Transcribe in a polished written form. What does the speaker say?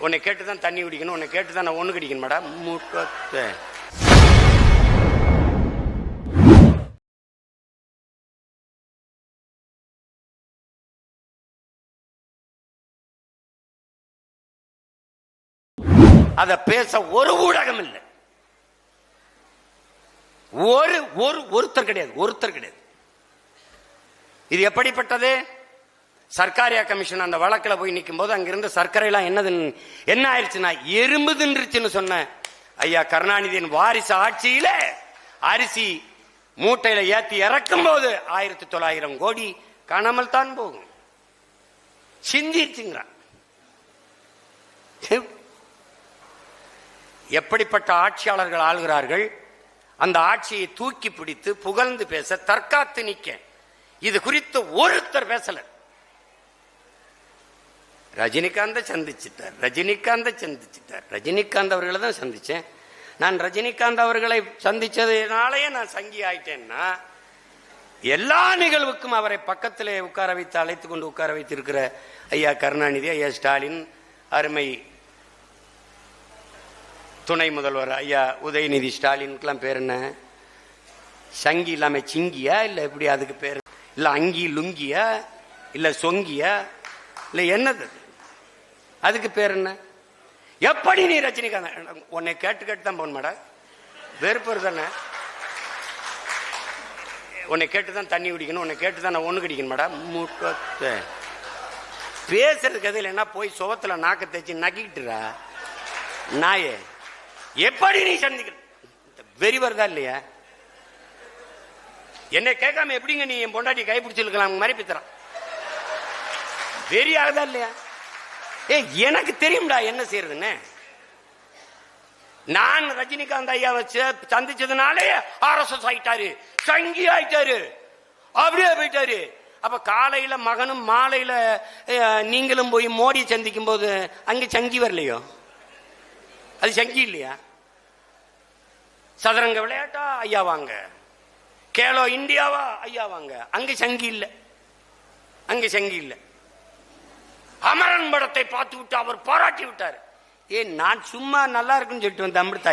உன்னை கேட்டுதான் தண்ணி குடிக்கணும், உன்னை கேட்டுதான் நான் ஒண்ணு கடிக்கணும் மேடம். மூட்டை அத பேச ஒரு ஊடகம் இல்லை, ஒருத்தர் கிடையாது. இது எப்படிப்பட்டது? சர்க்காரியா கமிஷன் அந்த வழக்கில் போய் நிற்கும் போது அங்கிருந்து சர்க்கரை எல்லாம் என்ன ஆயிடுச்சுன்னா எறும்பு தின்றுச்சுன்னு சொன்ன ஐயா கருணாநிதியின் வாரிசு ஆட்சியில அரிசி மூட்டையில ஏத்தி இறக்கும் போது 1900 கோடி காணாமல் தான் போகும். சிந்திச்சுங்கிறான். எப்படிப்பட்ட ஆட்சியாளர்கள் ஆளுகிறார்கள்? அந்த ஆட்சியை தூக்கி பிடித்து புகழ்ந்து பேச, தற்காத்து நிக்க இது குறித்து ஒருத்தர் பேசல. ரஜினிகாந்த சந்திச்சிட்டார், ரஜினிகாந்த் அவர்களை தான் சந்திச்சேன். நான் ரஜினிகாந்த் அவர்களை சந்திச்சதுனாலேயே நான் சங்கி ஆயிட்டேன்னா, எல்லா நிகழ்வுக்கும் அவரை பக்கத்திலே உட்கார வைத்து அழைத்து கொண்டு உட்கார வைத்திருக்கிற ஐயா கருணாநிதி, ஐயா ஸ்டாலின், அருமை துணை முதல்வர் ஐயா உதயநிதி ஸ்டாலினுக்கெல்லாம் பேர் என்ன? சங்கி இல்லாம சிங்கியா இல்ல எப்படி அதுக்கு பேர்? இல்ல அங்கி லுங்கியா இல்ல சொங்கியா இல்ல என்னது அதுக்கு பேர் என்ன? எப்படி நீ ரஜினிகாந்த் உன்னை கேட்டு தான் போன மேடம், வெறுப்பு தானே? உன்னை கேட்டுதான் தண்ணி குடிக்கணும், உன்னை கேட்டுதான் நான் ஒண்ணு கடிக்கணும் மேடம். மூட்டை பேசுறதுக்கு எதில் என்ன போய் சுவத்துல நாக்க தேய்ச்சி நக்கிட்டுறா நாயே. எப்படி நீ சந்திக்க வெறி வருதா இல்லையா? என்னை கேட்காம எப்படிங்க நீ என் பொண்டாட்டி கைப்பிடிச்சிருக்கலாம் மாதிரி பித்தறான். வெறி ஆகுதா இல்லையா? எனக்கு தெரியும்டா என்ன செய்யறதுன்னு. நான் ரஜினிகாந்த் ஐயா வச்சு சந்திச்சதுனாலே RSS ஆயிட்டாரு, சங்கி ஆயிட்டாரு, அப்படியே போயிட்டாரு. அப்ப காலையில மகனும் மாலையில நீங்களும் போய் மோடி சந்திக்கும் போது அங்க சங்கி வரலையோ? அது சங்கி இல்லையா? சதுரங்க விளையாட்டா ஐயா வாங்க, கேலோ இந்தியாவா ஐயா வாங்க, அங்க சங்கி இல்ல. அமரன் படத்தை பார்த்து விட்டு அவர் பாராட்டி விட்டார். நான் சும்மா நல்லா இருக்குன்னு சொல்லிட்டு வந்த அமிர்தாய்